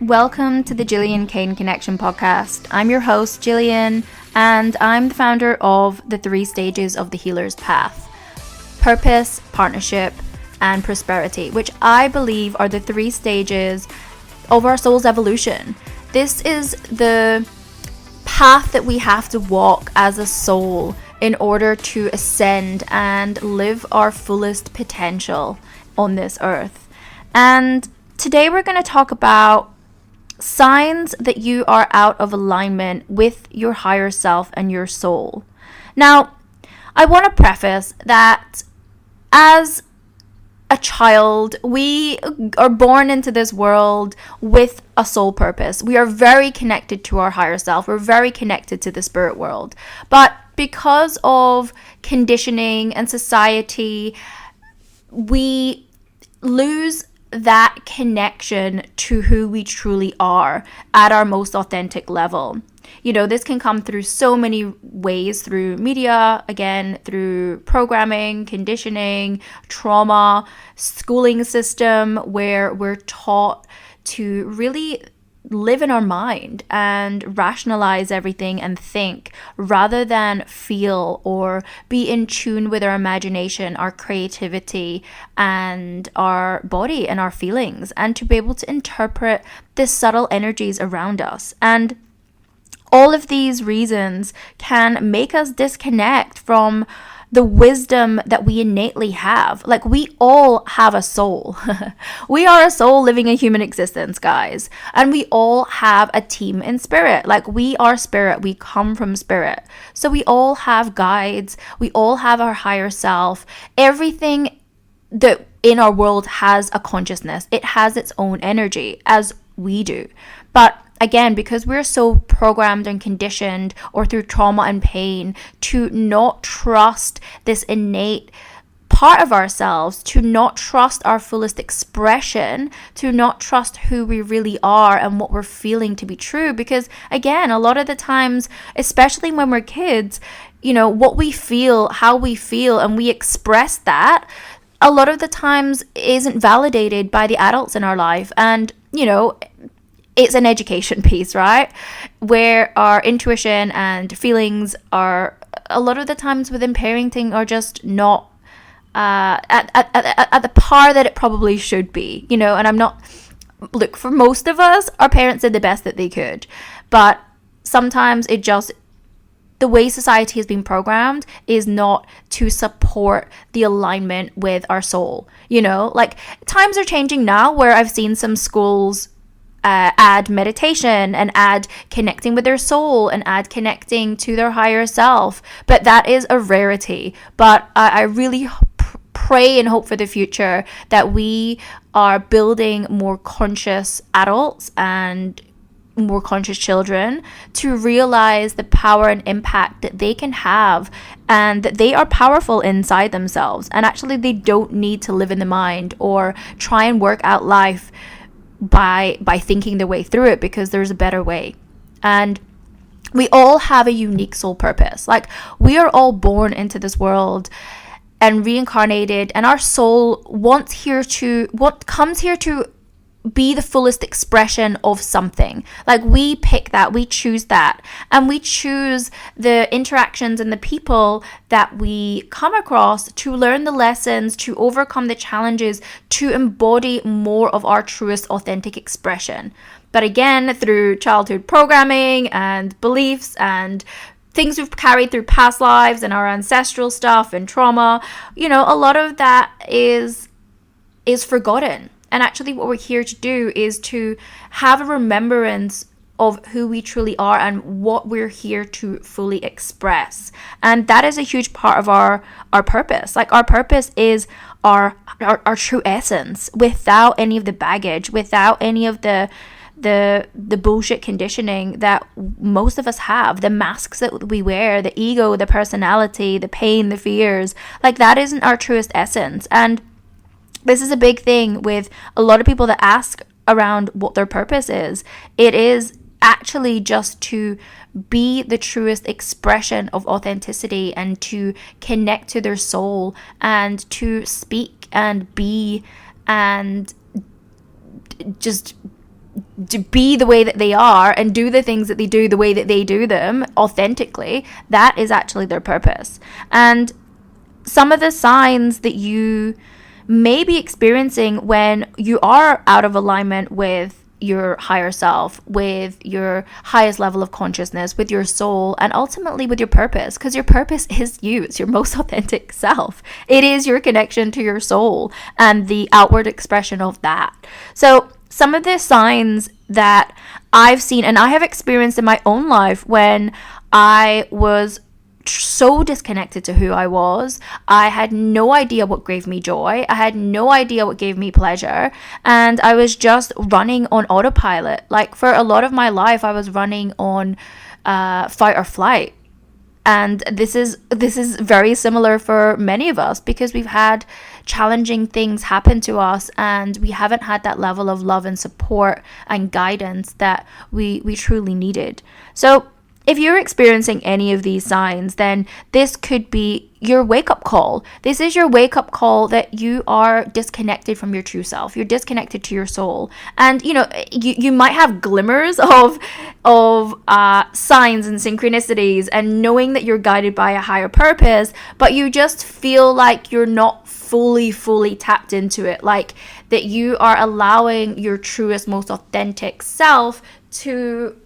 Welcome to the Gillian Kane Connection podcast. I'm your host, Gillian, and I'm the founder of the 3 stages of the healer's path: purpose, partnership, and prosperity, which I believe are the 3 stages of our soul's evolution. This is the path that we have to walk as a soul in order to ascend and live our fullest potential on this earth. And today we're going to talk about signs that you are out of alignment with your higher self and your soul. Now, I want to preface that as a child, we are born into this world with a soul purpose. We are very connected to our higher self. We're very connected to the spirit world. But because of conditioning and society, we lose that connection to who we truly are at our most authentic level. You know, this can come through so many ways, through media, again, through programming, conditioning, trauma, schooling system, where we're taught to really live in our mind and rationalize everything and think rather than feel or be in tune with our imagination, our creativity, and our body and our feelings, and to be able to interpret the subtle energies around us. And all of these reasons can make us disconnect from the wisdom that we innately have. Like, we all have a soul. We are a soul living a human existence, guys. And we all have a team in spirit. Like, we are spirit. We come from spirit. So we all have guides. We all have our higher self. Everything that in our world has a consciousness. It has its own energy, as we do. But again, because we're so programmed and conditioned, or through trauma and pain, to not trust this innate part of ourselves, to not trust our fullest expression, to not trust who we really are and what we're feeling to be true. Because again, a lot of the times, especially when we're kids, you know, what we feel, how we feel, and we express that, a lot of the times isn't validated by the adults in our life. And, you know, it's an education piece, right? Where our intuition and feelings are, a lot of the times within parenting, are just not at the par that it probably should be, you know. And I'm not, look, for most of us, our parents did the best that they could. But sometimes it just, the way society has been programmed is not to support the alignment with our soul, you know. Like, times are changing now where I've seen some schools add meditation and add connecting with their soul and add connecting to their higher self, but that is a rarity. But I really pray and hope for the future that we are building more conscious adults and more conscious children to realize the power and impact that they can have, and that they are powerful inside themselves, and actually they don't need to live in the mind or try and work out life by thinking their way through it, because there's a better way. And we all have a unique soul purpose. Like, we are all born into this world and reincarnated, and our soul comes here to be the fullest expression of something. Like, we pick that, we choose that, and we choose the interactions and the people that we come across to learn the lessons, to overcome the challenges, to embody more of our truest authentic expression. But again, through childhood programming and beliefs and things we've carried through past lives and our ancestral stuff and trauma, you know, a lot of that is forgotten. And actually what we're here to do is to have a remembrance of who we truly are and what we're here to fully express. And that is a huge part of our purpose. Like, our purpose is our true essence, without any of the baggage, without any of the bullshit conditioning that most of us have, the masks that we wear, the ego, the personality, the pain, the fears. Like, that isn't our truest essence. And this is a big thing with a lot of people that ask around what their purpose is. It is actually just to be the truest expression of authenticity and to connect to their soul and to speak and be and just to be the way that they are and do the things that they do the way that they do them authentically, that is actually their purpose. And some of the signs that you may be experiencing when you are out of alignment with your higher self, with your highest level of consciousness, with your soul, and ultimately with your purpose, because your purpose is you. It's your most authentic self. It is your connection to your soul and the outward expression of that. So some of the signs that I've seen and I have experienced in my own life when I was so disconnected to who I was. I had no idea what gave me joy. I had no idea what gave me pleasure. And I was just running on autopilot. Like for a lot of my life, I was running on fight or flight. And this is very similar for many of us because we've had challenging things happen to us and we haven't had that level of love and support and guidance that we truly needed. So if you're experiencing any of these signs, then this could be your wake-up call. This is your wake-up call that you are disconnected from your true self. You're disconnected to your soul. And, you might have glimmers of signs and synchronicities and knowing that you're guided by a higher purpose, but you just feel like you're not fully tapped into it. Like that you are allowing your truest, most authentic self to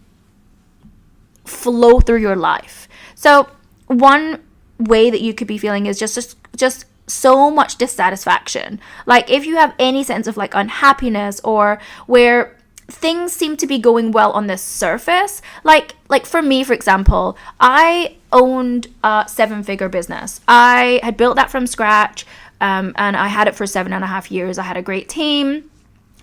flow through your life. So one way that you could be feeling is just so much dissatisfaction. Like if you have any sense of like unhappiness or where things seem to be going well on the surface, like for me, for example, I owned a 7-figure business. I had built that from scratch, and I had it for 7.5 years. I had a great team.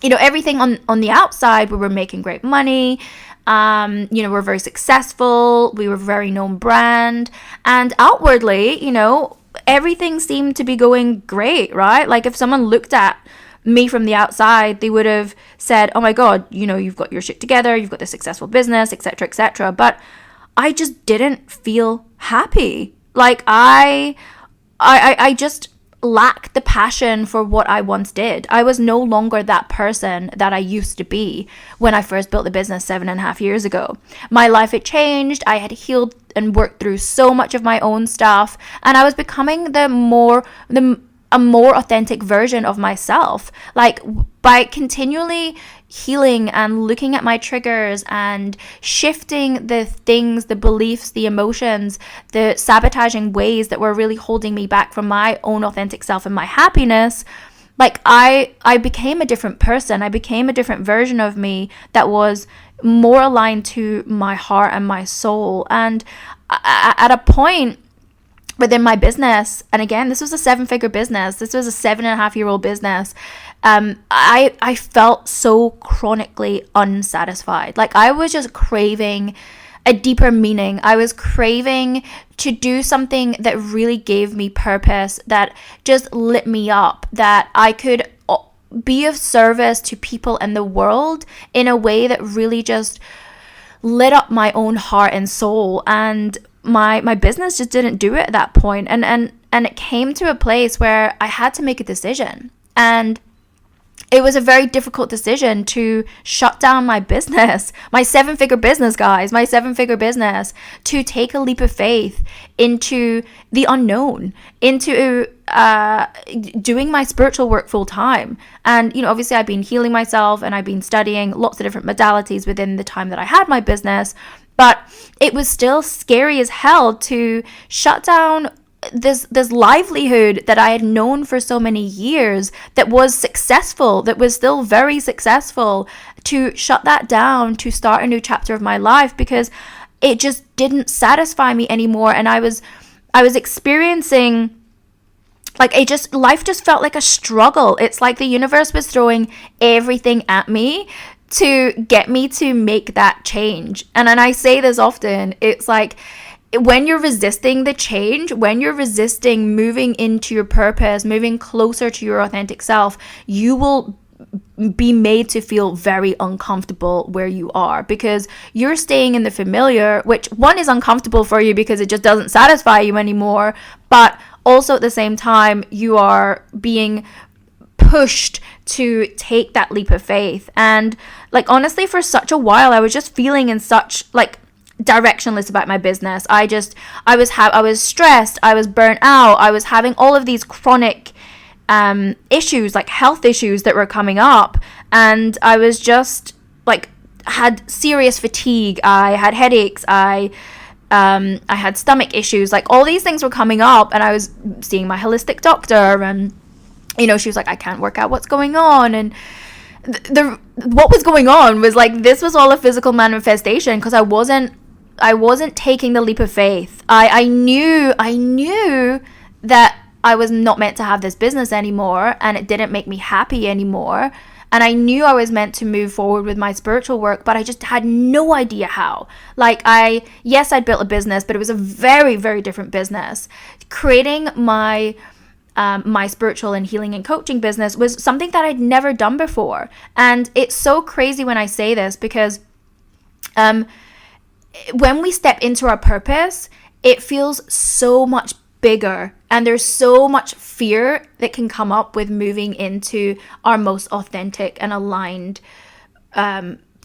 Everything on the outside, we were making great money. We're very successful. We were a very known brand. And outwardly, everything seemed to be going great, right? Like if someone looked at me from the outside, they would have said, oh my God, you've got your shit together. You've got this successful business, etc., etc. But I just didn't feel happy. Like I just lacked the passion for what I once did. I was no longer that person that I used to be when I first built the business 7.5 years ago. My life had changed. I had healed and worked through so much of my own stuff, and I was becoming a more authentic version of myself. Like by continually healing and looking at my triggers and shifting the things, the beliefs, the emotions, the sabotaging ways that were really holding me back from my own authentic self and my happiness, like I became a different person. I became a different version of me that was more aligned to my heart and my soul. And at a point within my business, and again, this was a 7-figure business, this was a 7.5-year-old business, I felt so chronically unsatisfied. Like I was just craving a deeper meaning. I was craving to do something that really gave me purpose, that just lit me up, that I could be of service to people in the world in a way that really just lit up my own heart and soul. And my business just didn't do it at that point. And it came to a place where I had to make a decision. And it was a very difficult decision to shut down my business, my 7-figure business, guys, my 7-figure business, to take a leap of faith into the unknown, into doing my spiritual work full time. And, obviously I've been healing myself and I've been studying lots of different modalities within the time that I had my business, but it was still scary as hell to shut down this livelihood that I had known for so many years, that was successful, that was still very successful, to shut that down, to start a new chapter of my life, because it just didn't satisfy me anymore. And I was experiencing life just felt like a struggle. It's like the universe was throwing everything at me to get me to make that change. And I say this often, it's like, when you're resisting the change, when you're resisting moving into your purpose, moving closer to your authentic self, you will be made to feel very uncomfortable where you are, because you're staying in the familiar, which one is uncomfortable for you because it just doesn't satisfy you anymore, but also at the same time you are being pushed to take that leap of faith. And like, honestly, for such a while, I was just feeling in such like directionless about my business. I was stressed, I was burnt out, I was having all of these chronic issues, like health issues that were coming up, and I was just like, had serious fatigue, I had headaches, I had stomach issues, like all these things were coming up, and I was seeing my holistic doctor, and you know, she was like, I can't work out what's going on. And what was going on was like, this was all a physical manifestation, because I wasn't taking the leap of faith. I knew that I was not meant to have this business anymore, and it didn't make me happy anymore. And I knew I was meant to move forward with my spiritual work, but I just had no idea how. Like, yes, I'd built a business, but it was a very, very different business. Creating my spiritual and healing and coaching business was something that I'd never done before. And it's so crazy when I say this, because when we step into our purpose, it feels so much bigger, and there's so much fear that can come up with moving into our most authentic and aligned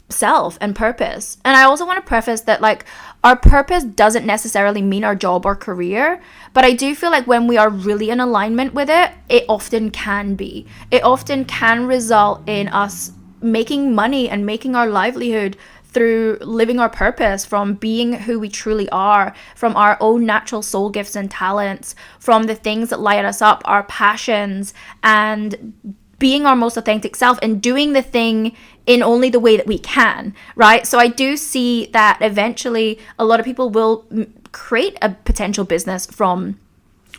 self and purpose. And I also want to preface that, like, our purpose doesn't necessarily mean our job or career, but I do feel like when we are really in alignment with it, it often can result in us making money and making our livelihood through living our purpose, from being who we truly are, from our own natural soul gifts and talents, from the things that light us up, our passions, and being our most authentic self, and doing the thing in only the way that we can, right? So I do see that eventually a lot of people will create a potential business from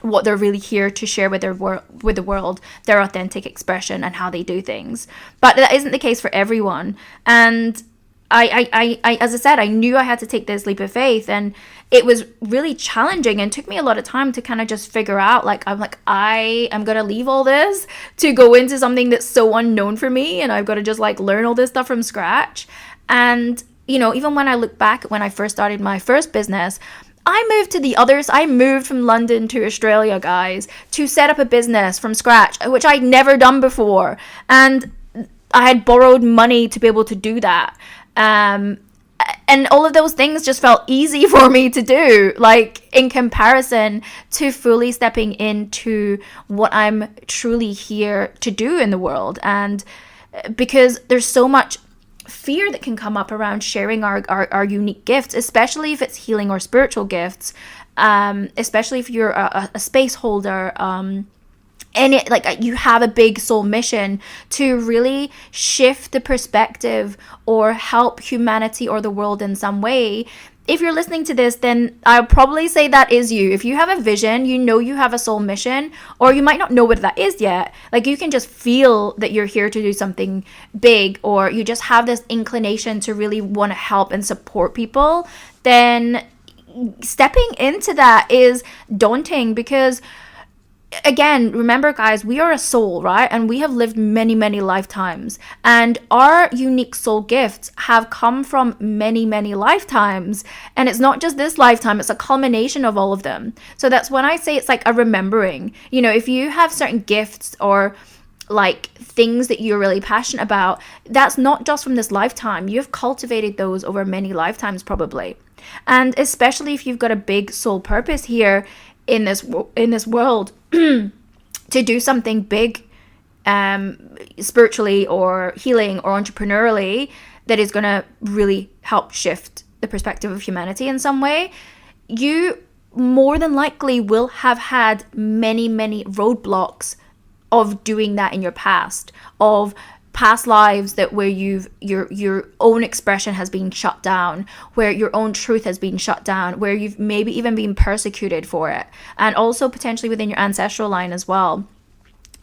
what they're really here to share with with the world, their authentic expression and how they do things. But that isn't the case for everyone. And I as I said, I knew I had to take this leap of faith, and it was really challenging, and took me a lot of time to kind of just figure out, like, I am going to leave all this to go into something that's so unknown for me, and I've got to just like learn all this stuff from scratch. And, you know, even when I look back, when I first started my first business, I moved from London to Australia, guys, to set up a business from scratch, which I'd never done before. And I had borrowed money to be able to do that. And all of those things just felt easy for me to do, like, in comparison to fully stepping into what I'm truly here to do in the world. And because there's so much fear that can come up around sharing our unique gifts, especially if it's healing or spiritual gifts, especially if you're a space holder, and it, like, you have a big soul mission to really shift the perspective or help humanity or the world in some way. If you're listening to this, then I'll probably say that is you. If you have a vision, you know you have a soul mission, or you might not know what that is yet. Like, you can just feel that you're here to do something big, or you just have this inclination to really want to help and support people, then stepping into that is daunting, because again, remember, guys, we are a soul, right? And we have lived many, many lifetimes. And our unique soul gifts have come from many, many lifetimes. And it's not just this lifetime, it's a culmination of all of them. So that's when I say it's like a remembering. You know, if you have certain gifts or like things that you're really passionate about, that's not just from this lifetime. You've cultivated those over many lifetimes probably. And especially if you've got a big soul purpose here in this world, to do something big, spiritually or healing or entrepreneurially, that is going to really help shift the perspective of humanity in some way, you more than likely will have had many, many roadblocks of doing that in your past, of past lives that where your own expression has been shut down, where your own truth has been shut down, where you've maybe even been persecuted for it, and also potentially within your ancestral line as well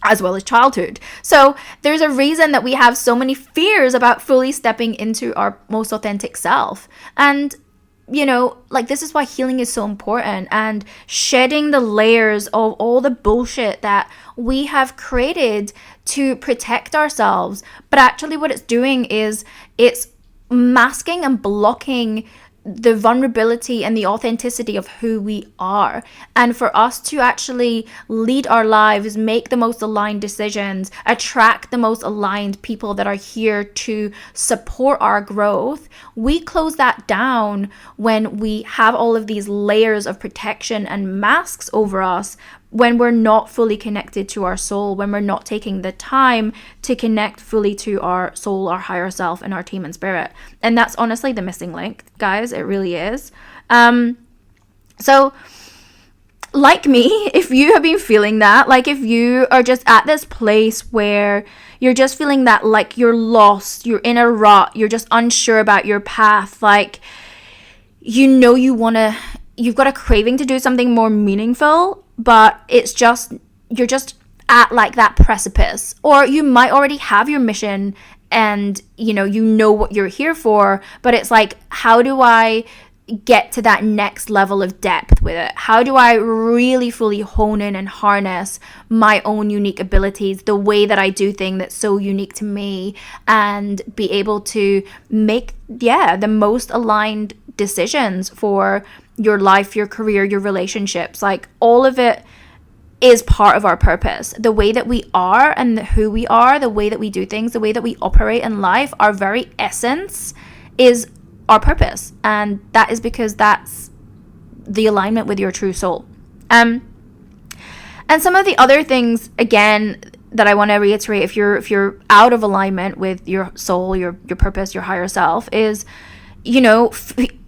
as childhood. So there's a reason that we have so many fears about fully stepping into our most authentic self. And you know, like, this is why healing is so important, and shedding the layers of all the bullshit that we have created to protect ourselves. But actually what it's doing is it's masking and blocking the vulnerability and the authenticity of who we are. And for us to actually lead our lives, make the most aligned decisions, attract the most aligned people that are here to support our growth, we close that down when we have all of these layers of protection and masks over us, when we're not fully connected to our soul, when we're not taking the time to connect fully to our soul, our higher self, and our team and spirit. And that's honestly the missing link, guys. It really is. So like me, if you have been feeling that, like if you are just at this place where you're just feeling that like you're lost, you're in a rut, you're just unsure about your path, like you've got a craving to do something more meaningful, but you're just at like that precipice, or you might already have your mission and you know what you're here for, but it's like, how do I get to that next level of depth with it? How do I really fully hone in and harness my own unique abilities, the way that I do things that's so unique to me, and be able to make the most aligned decisions for your life, your career, your relationships? Like all of it is part of our purpose. The way that we are and who we are, the way that we do things, the way that we operate in life, our very essence is our purpose. And that is because that's the alignment with your true soul. And some of the other things, again, that I want to reiterate, if you're out of alignment with your soul, your purpose, your higher self, is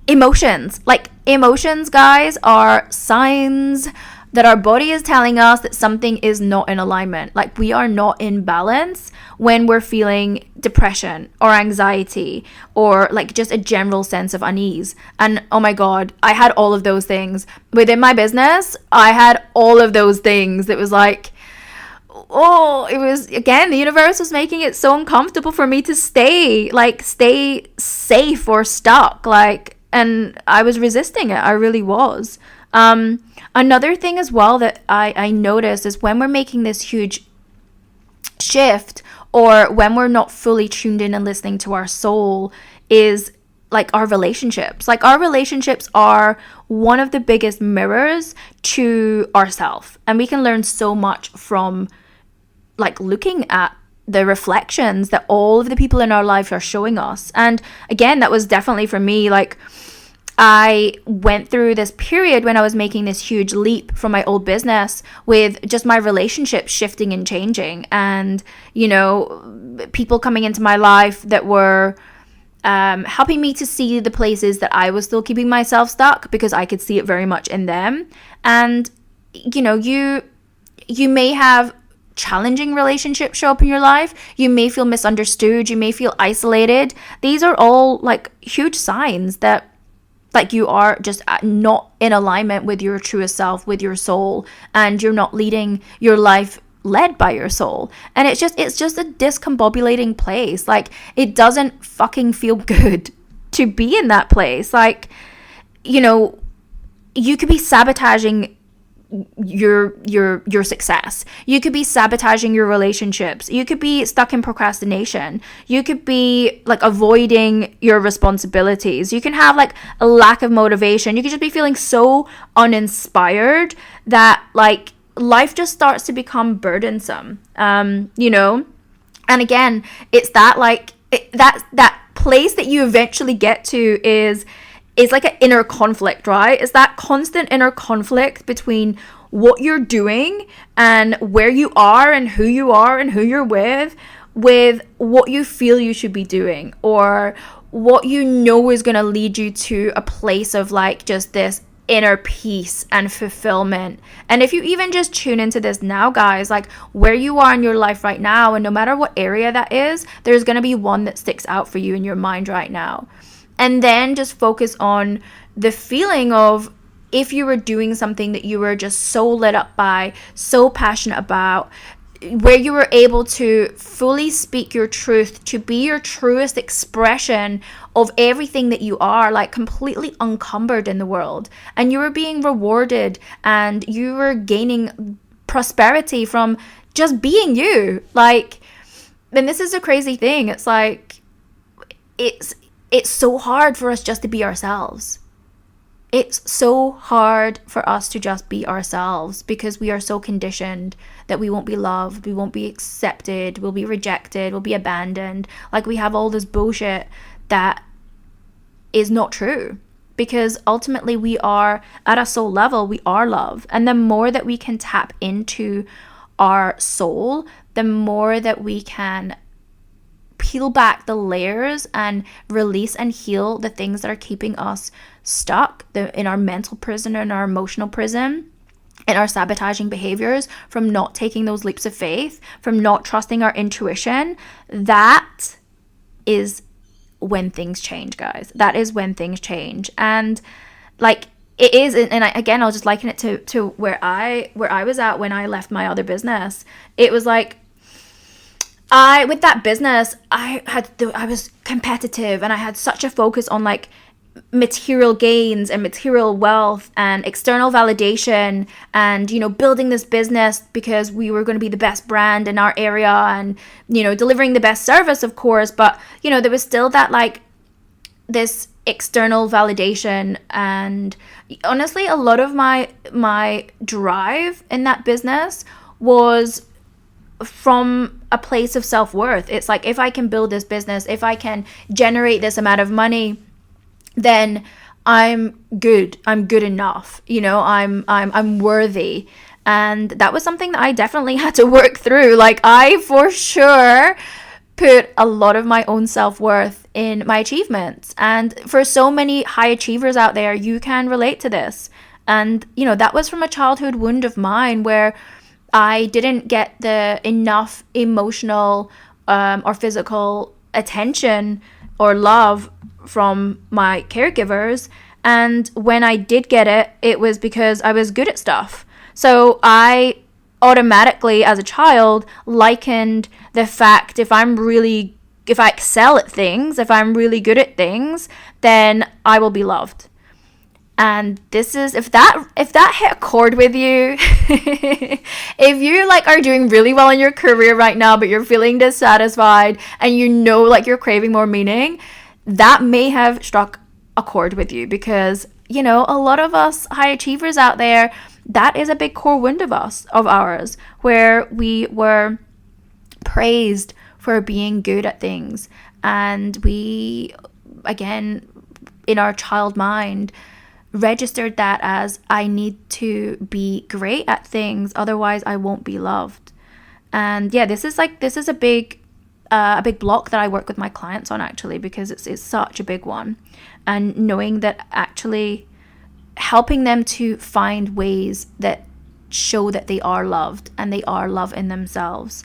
emotions. Like emotions, guys, are signs that our body is telling us that something is not in alignment. Like we are not in balance when we're feeling depression or anxiety or like just a general sense of unease. And oh my God, I had all of those things within my business. I had all of those things. It was like, it was, again, the universe was making it so uncomfortable for me to stay safe or stuck. And I was resisting it. I really was. Another thing as well that I noticed is when we're making this huge shift, or when we're not fully tuned in and listening to our soul, is like our relationships. Like our relationships are one of the biggest mirrors to ourselves. And we can learn so much from like looking at the reflections that all of the people in our life are showing us. And again, that was definitely for me. Like I went through this period when I was making this huge leap from my old business with just my relationships shifting and changing, and people coming into my life that were helping me to see the places that I was still keeping myself stuck, because I could see it very much in them. And you may have challenging relationships show up in your life. You may feel misunderstood. You may feel isolated. These are all like huge signs that like you are just not in alignment with your truest self, with your soul, and you're not leading your life led by your soul. And it's just a discombobulating place. Like it doesn't fucking feel good to be in that place. Like, you could be sabotaging your success. You could be sabotaging your relationships. You could be stuck in procrastination. You could be like avoiding your responsibilities. You can have like a lack of motivation. You could just be feeling so uninspired that like life just starts to become burdensome. And again, it's that like that place that you eventually get to is like an inner conflict, right? It's that constant inner conflict between what you're doing and where you are and who you're with what you feel you should be doing, or what is going to lead you to a place of like just this inner peace and fulfillment. And if you even just tune into this now, guys, like where you are in your life right now, and no matter what area that is, there's going to be one that sticks out for you in your mind right now. And then just focus on the feeling of if you were doing something that you were just so lit up by, so passionate about, where you were able to fully speak your truth, to be your truest expression of everything that you are, like completely unencumbered in the world. And you were being rewarded and you were gaining prosperity from just being you. Like, and this is a crazy thing. It's like, it's so hard for us just to be ourselves. It's so hard for us to just be ourselves because we are so conditioned that we won't be loved, we won't be accepted, we'll be rejected, we'll be abandoned. Like, we have all this bullshit that is not true, because ultimately we are, at a soul level, we are love. And the more that we can tap into our soul, the more that we can peel back the layers and release and heal the things that are keeping us stuck in our mental prison, in our emotional prison, in our sabotaging behaviors, from not taking those leaps of faith, from not trusting our intuition. That is when things change, guys. That is when things change. And like, it is, and again, I'll just liken it to where I was at when I left my other business. It was like, with that business, I was competitive, and I had such a focus on like material gains and material wealth and external validation, and, you know, building this business because we were going to be the best brand in our area, and, you know, delivering the best service, of course. But, you know, there was still that, like, this external validation. And honestly, a lot of my drive in that business was from a place of self-worth. It's like, if I can build this business, if I can generate this amount of money, then I'm good enough, you know, I'm worthy. And that was something that I definitely had to work through. Like, I for sure put a lot of my own self-worth in my achievements. And for so many high achievers out there, you can relate to this. And, you know, that was from a childhood wound of mine, where I didn't get the enough emotional or physical attention or love from my caregivers. And when I did get it, it was because I was good at stuff. So I automatically, as a child, likened the fact, if I excel at things, if I'm really good at things, then I will be loved. And this is, if that hit a chord with you, if you like are doing really well in your career right now, but you're feeling dissatisfied and you know, like, you're craving more meaning, that may have struck a chord with you. Because, you know, a lot of us high achievers out there, that is a big core wound of ours, where we were praised for being good at things. And we, again, in our child mind, registered that as, I need to be great at things, otherwise I won't be loved. And yeah, this is a big block that I work with my clients on, actually, because it's such a big one. And knowing that, actually helping them to find ways that show that they are loved and they are love in themselves,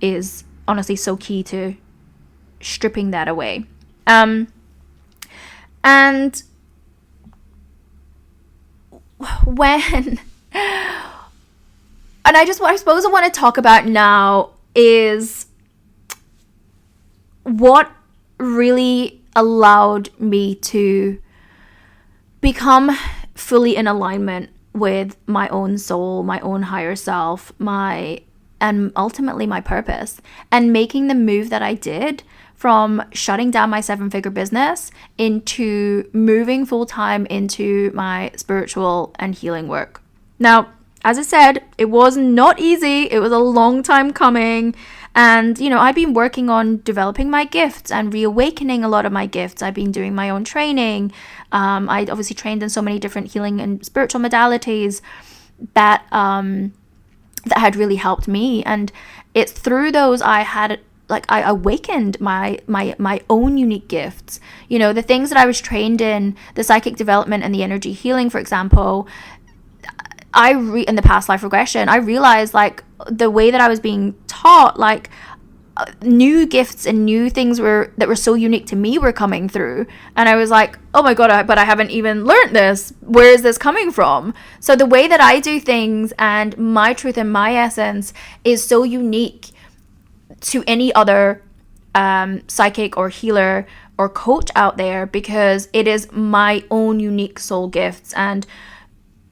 is honestly so key to stripping that away. And when and I suppose I want to talk about now is what really allowed me to become fully in alignment with my own soul, my own higher self, and ultimately my purpose, and making the move that I did from shutting down my 7-figure business into moving full-time into my spiritual and healing work. Now, as I said, it was not easy. It was a long time coming. And, you know, I've been working on developing my gifts and reawakening a lot of my gifts. I've been doing my own training. I obviously trained in so many different healing and spiritual modalities that had really helped me. And it's through those I awakened my own unique gifts. You know, the things that I was trained in, the psychic development and the energy healing, for example, in the past life regression, I realized, like, the way that I was being taught, like, new gifts and new things that were so unique to me were coming through. And I was like, oh my God, but I haven't even learned this. Where is this coming from? So the way that I do things and my truth and my essence is so unique to any other psychic or healer or coach out there, because it is my own unique soul gifts. And,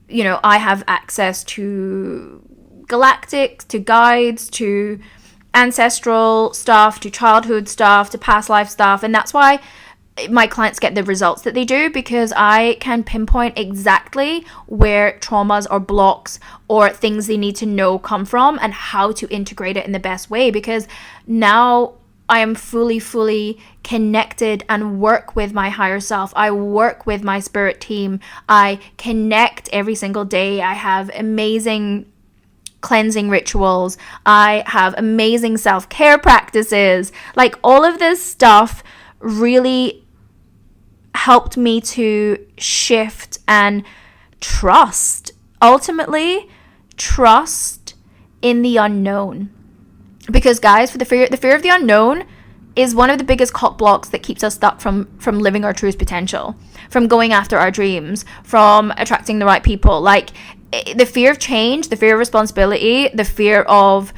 you know, I have access to galactic, to guides, to ancestral stuff, to childhood stuff, to past life stuff. And that's why my clients get the results that they do, because I can pinpoint exactly where traumas or blocks or things they need to know come from and how to integrate it in the best way, because now I am fully connected and work with my higher self. I work with my spirit team. I connect every single day. I have amazing cleansing rituals. I have amazing self-care practices. Like, all of this stuff really helped me to shift and trust. Ultimately, trust in the unknown. Because, guys, for the fear of the unknown is one of the biggest cock blocks that keeps us stuck from living our truest potential, from going after our dreams, from attracting the right people. Like, the fear of change, the fear of responsibility, the fear of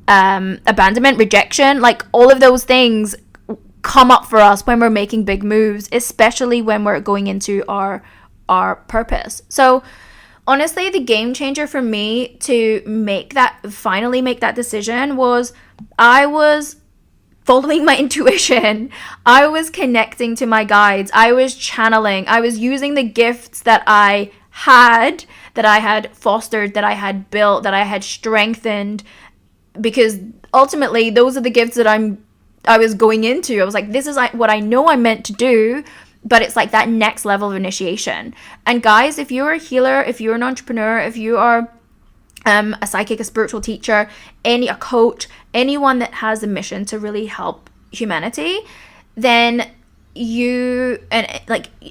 abandonment, rejection, like, all of those things come up for us when we're making big moves, especially when we're going into our purpose. So honestly, the game changer for me to finally make that decision was I was following my intuition. I was connecting to my guides. I was channeling. I was using the gifts that I had fostered, that I had built, that I had strengthened, because ultimately those are the gifts that I was going into. I was like, this is like what I know I'm meant to do. But it's like that next level of initiation. And guys, if you're a healer, if you're an entrepreneur, if you are a psychic, a spiritual teacher, a coach, anyone that has a mission to really help humanity, then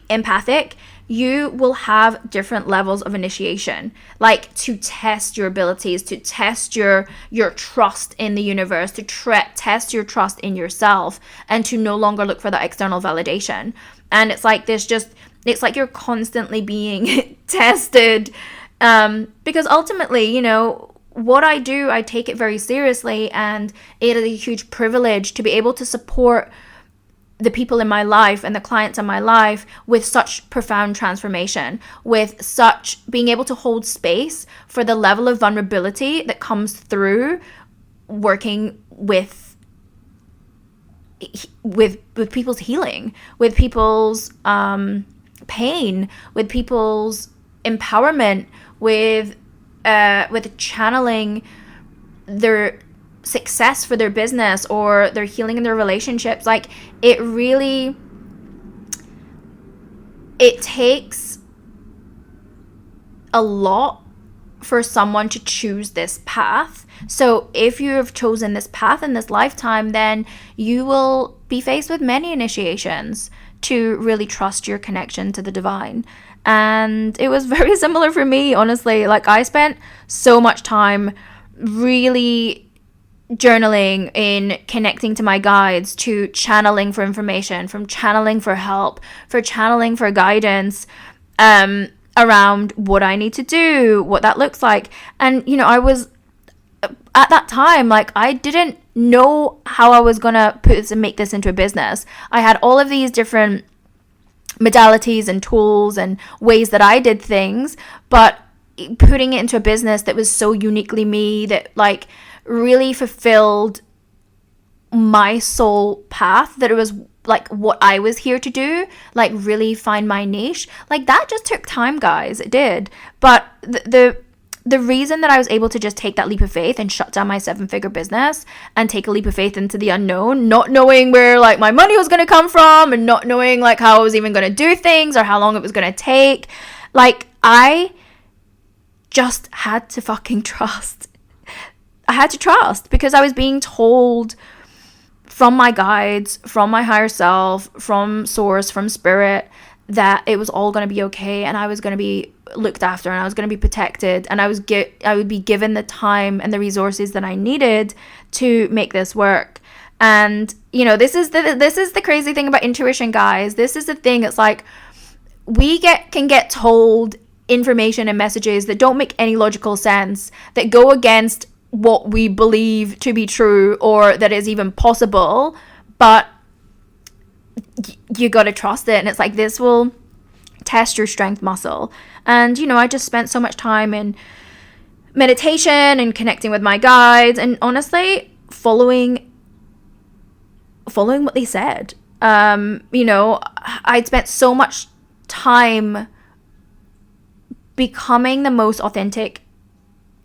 empathic, you will have different levels of initiation, like to test your abilities, to test your trust in the universe, to test your trust in yourself, and to no longer look for that external validation. And it's like it's like you're constantly being tested, because ultimately, what I do, I take it very seriously, and it is a huge privilege to be able to support the people in my life and the clients in my life with such profound transformation, with such being able to hold space for the level of vulnerability that comes through working with people's healing, with people's pain, with people's empowerment, with channeling their success for their business or their healing in their relationships. Like, it takes a lot for someone to choose this path. So if you have chosen this path in this lifetime, then you will be faced with many initiations to really trust your connection to the divine. And it was very similar for me, honestly. Like, I spent so much time really journaling, in connecting to my guides, to channeling for information, from channeling for help, for channeling for guidance, around what I need to do, what that looks like. And, I was, at that time, like, I didn't know how I was going to put this and make this into a business. I had all of these different modalities and tools and ways that I did things, but putting it into a business that was so uniquely me, that like really fulfilled my soul path, that it was like what I was here to do, like really find my niche, like that just took time, guys. It did. But the reason that I was able to just take that leap of faith and shut down my 7-figure business and take a leap of faith into the unknown, not knowing where like my money was going to come from, and not knowing like how I was even going to do things or how long it was going to take, like I just had to fucking trust. I had to trust, because I was being told from my guides, from my higher self, from source, from spirit, that it was all going to be okay, and I was going to be looked after, and I was going to be protected, and I would be given the time and the resources that I needed to make this work. And this is the crazy thing about intuition, guys. This is the thing. It's like we can get told information and messages that don't make any logical sense, that go against what we believe to be true or that is even possible, but you got to trust it. And it's like, this will test your strength muscle. And I just spent so much time in meditation and connecting with my guides, and honestly following what they said. I'd spent so much time becoming the most authentic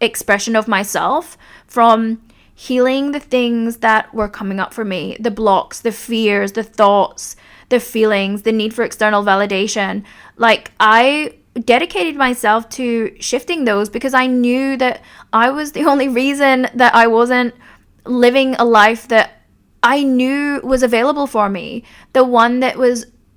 expression of myself, from healing the things that were coming up for me, the blocks, the fears, the thoughts, the feelings, the need for external validation. Like, I dedicated myself to shifting those because I knew that I was the only reason that I wasn't living a life that I knew was available for me. The one that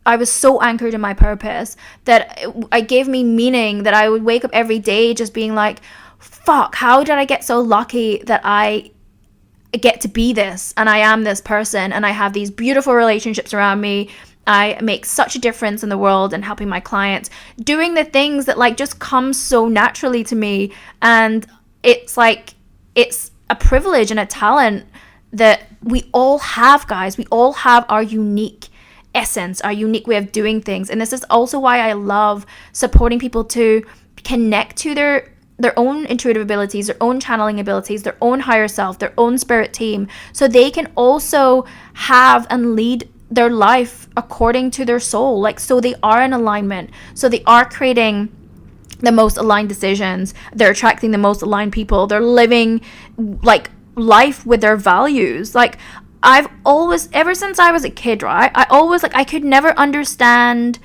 I was so anchored in my purpose that it gave me meaning, that I would wake up every day just being like, fuck, how did I get so lucky that I get to be this and I am this person and I have these beautiful relationships around me. I make such a difference in the world and helping my clients, doing the things that like just come so naturally to me. And it's like, it's a privilege and a talent that we all have, guys. We all have our unique essence, our unique way of doing things. And this is also why I love supporting people to connect to their own intuitive abilities, their own channeling abilities, their own higher self, their own spirit team, so they can also have and lead their life according to their soul. Like, so they are in alignment, so they are creating the most aligned decisions, they're attracting the most aligned people, they're living like life with their values. Like, I've always, ever since I was a kid, right, I could never understand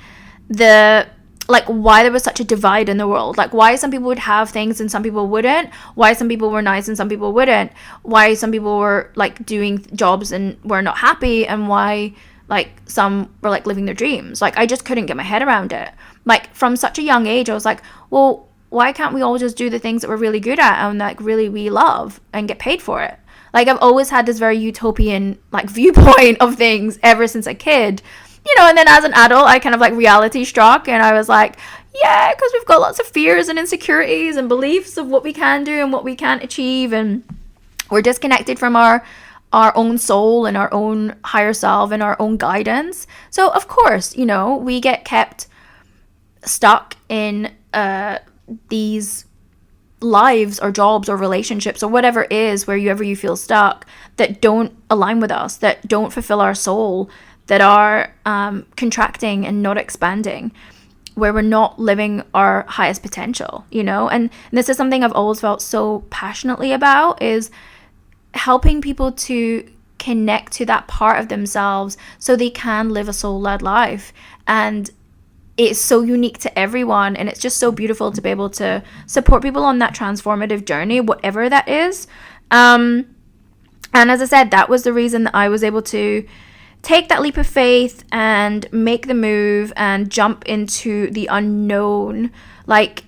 why there was such a divide in the world. Like, why some people would have things and some people wouldn't, why some people were nice and some people wouldn't, why some people were like doing jobs and were not happy, and why like some were like living their dreams. Like, I just couldn't get my head around it. Like, from such a young age, I was like, well, why can't we all just do the things that we're really good at and like really we love and get paid for it? Like, I've always had this very utopian like viewpoint of things ever since a kid, and then as an adult, I kind of like reality struck, and I was like, yeah, because we've got lots of fears and insecurities and beliefs of what we can do and what we can't achieve, and we're disconnected from our own soul and our own higher self and our own guidance. So of course, we get kept stuck in these lives or jobs or relationships or whatever it is, wherever you feel stuck, that don't align with us, that don't fulfill our soul, that are contracting and not expanding, where we're not living our highest potential, and this is something I've always felt so passionately about, is helping people to connect to that part of themselves so they can live a soul-led life. And it's so unique to everyone, and it's just so beautiful to be able to support people on that transformative journey, whatever that is. And as I said, that was the reason that I was able to take that leap of faith and make the move and jump into the unknown. Like,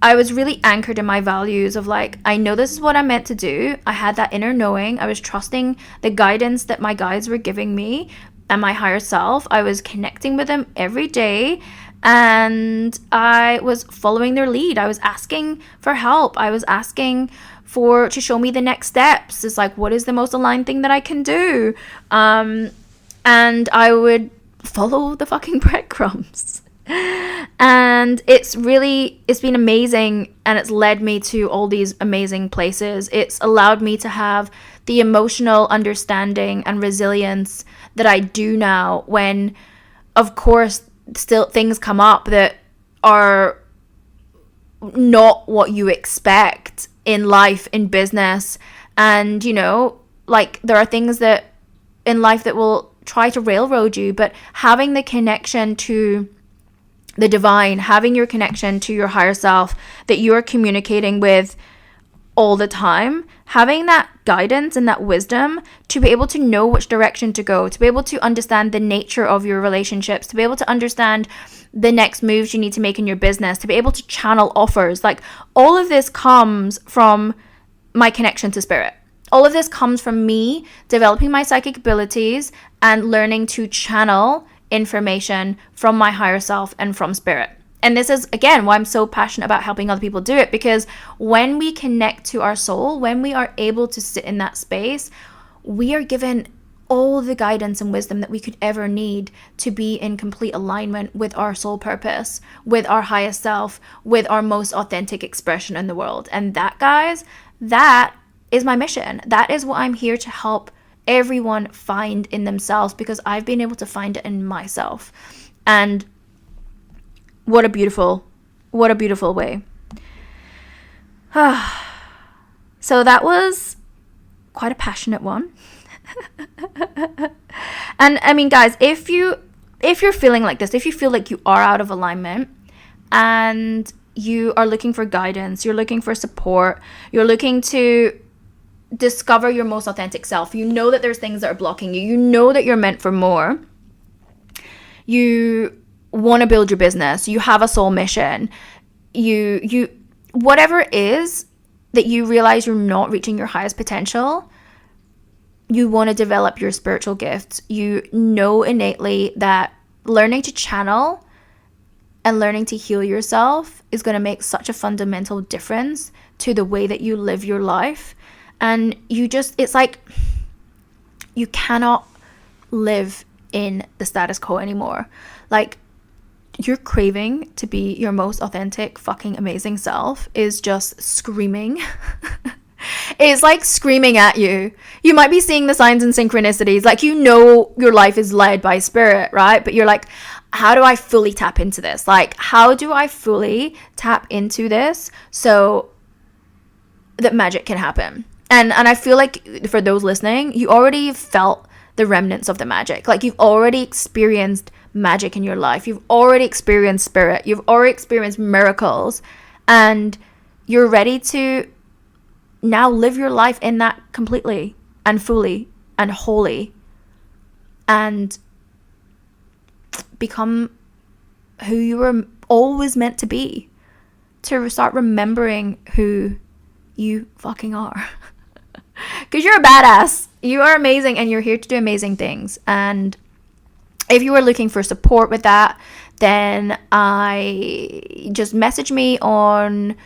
I was really anchored in my values of like, I know this is what I'm meant to do. I had that inner knowing. I was trusting the guidance that my guides were giving me and my higher self. I was connecting with them every day, and I was following their lead. I was asking for help. I was asking to show me the next steps. It's like, what is the most aligned thing that I can do? And I would follow the fucking breadcrumbs. And it's been amazing, and it's led me to all these amazing places. It's allowed me to have the emotional understanding and resilience that I do now, when, of course, still things come up that are not what you expect in life, in business. And, like, there are things that in life that will try to railroad you, but having the connection to the divine, having your connection to your higher self that you're communicating with all the time, having that guidance and that wisdom to be able to know which direction to go, to be able to understand the nature of your relationships, to be able to understand the next moves you need to make in your business, to be able to channel offers. Like, all of this comes from my connection to spirit. All of this comes from me developing my psychic abilities and learning to channel information from my higher self and from spirit. And this is, again, why I'm so passionate about helping other people do it, because when we connect to our soul, when we are able to sit in that space, we are given all the guidance and wisdom that we could ever need to be in complete alignment with our soul purpose, with our highest self, with our most authentic expression in the world. And that, guys, that is my mission. That is what I'm here to help everyone find in themselves, because I've been able to find it in myself. And what a beautiful way. So that was quite a passionate one. And I mean, guys, if you're feeling like this, if you feel like you are out of alignment and you are looking for guidance, you're looking for support, you're looking to discover your most authentic self, you know that there's things that are blocking you, you know that you're meant for more, you want to build your business, you have a soul mission, you whatever it is that you realize you're not reaching your highest potential, you want to develop your spiritual gifts, you know innately that learning to channel and learning to heal yourself is going to make such a fundamental difference to the way that you live your life. And it's like you cannot live in the status quo anymore. Like, your craving to be your most authentic, fucking amazing self is just screaming. It's like screaming at you. You might be seeing the signs and synchronicities. Like, you know your life is led by spirit, right? But you're like, how do I fully tap into this? Like, how do I fully tap into this so that magic can happen? And I feel like for those listening, you already felt the remnants of the magic. Like, you've already experienced magic in your life. You've already experienced spirit. You've already experienced miracles. And you're ready to now live your life in that completely and fully and wholly, and become who you were always meant to be, to start remembering who you fucking are. Because you're a badass, you are amazing, and you're here to do amazing things. And if you are looking for support with that, then I just message me on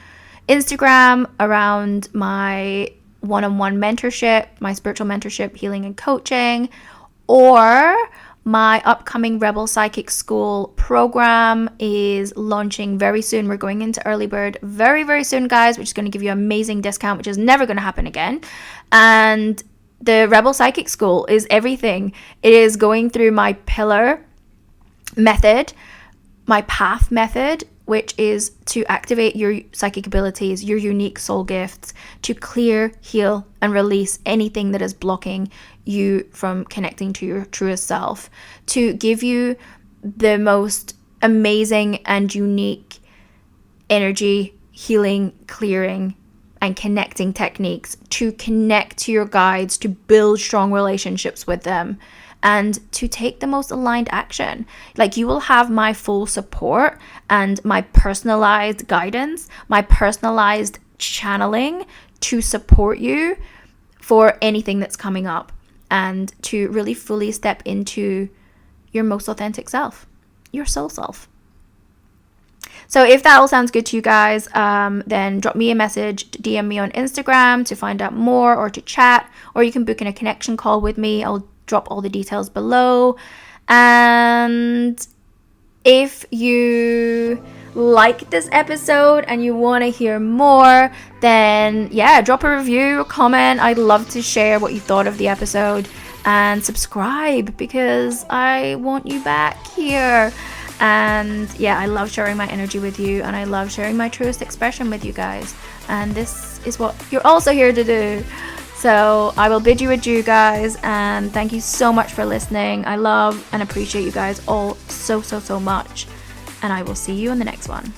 Instagram around my one-on-one mentorship, my spiritual mentorship, healing and coaching, or my upcoming Rebel Psychic School program is launching very soon. We're going into early bird very, very soon, guys, which is going to give you an amazing discount, which is never going to happen again. And the Rebel Psychic School is everything. It is going through my pillar method, my path method, which is to activate your psychic abilities, your unique soul gifts, to clear, heal, and release anything that is blocking you from connecting to your truest self, to give you the most amazing and unique energy, healing, clearing, and connecting techniques, to connect to your guides, to build strong relationships with them, and to take the most aligned action. Like, you will have my full support and my personalized guidance, my personalized channeling to support you for anything that's coming up, and to really fully step into your most authentic self, your soul self. So if that all sounds good to you guys, then drop me a message, DM me on Instagram to find out more, or to chat, or you can book in a connection call with me. I'll drop all the details below. And if you like this episode and you want to hear more, then yeah, drop a review, comment. I'd love to share what you thought of the episode, and subscribe, because I want you back here. And yeah, I love sharing my energy with you, and I love sharing my truest expression with you guys, and this is what you're also here to do. So I will bid you adieu, guys, and thank you so much for listening. I love and appreciate you guys all so much, and I will see you in the next one.